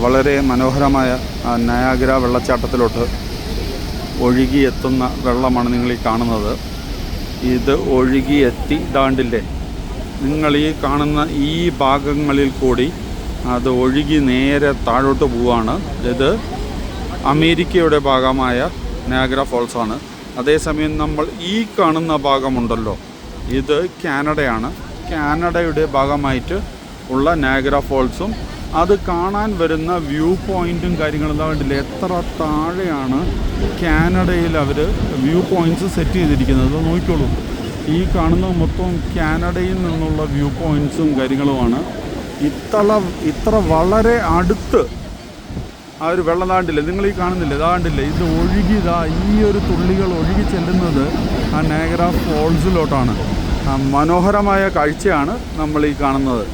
വളരെ മനോഹരമായ നയാഗ്ര വെള്ളച്ചാട്ടത്തിലോട്ട് ഒഴുകിയെത്തുന്ന വെള്ളമാണ് നിങ്ങൾ ഈ കാണുന്നത്. ഇത് ഒഴുകിയെത്തി ദാണ്ടില്ലേ, നിങ്ങൾ ഈ കാണുന്ന ഈ ഭാഗങ്ങളിൽ കൂടി അത് ഒഴുകി നേരെ താഴോട്ട് പോവുകയാണ്. ഇത് അമേരിക്കയുടെ ഭാഗമായ നയാഗ്ര ഫോൾസാണ്. അതേസമയം നമ്മൾ ഈ കാണുന്ന ഭാഗമുണ്ടല്ലോ, ഇത് കാനഡയാണ്. കാനഡയുടെ ഭാഗമായിട്ട് ഉള്ള നയാഗ്ര ഫോൾസും അത് കാണാൻ വരുന്ന വ്യൂ പോയിൻറ്റും കാര്യങ്ങളും കണ്ടില്ലേ, എത്ര താഴെയാണ് കാനഡയിൽ അവർ വ്യൂ പോയിൻറ്റ്സ് സെറ്റ് ചെയ്തിരിക്കുന്നത്. നോക്കിക്കോളൂ, ഈ കാണുന്ന മൊത്തം കാനഡയിൽ നിന്നുള്ള വ്യൂ പോയിൻറ്റ്സും കാര്യങ്ങളുമാണ്. ഇത്ര വളരെ അടുത്ത് ആ ഒരു വെള്ളം താണ്ടില്ലേ, നിങ്ങൾ ഈ കാണുന്നില്ലേ, ഇതാണ്ടില്ലേ, ഇത് ഒഴുകിയതാ, ഈ ഒരു തുള്ളികൾ ഒഴുകി ചെല്ലുന്നത് ആ നയാഗ്ര ഫോൾസിലോട്ടാണ്. മനോഹരമായ കാഴ്ചയാണ് നമ്മൾ ഈ കാണുന്നത്.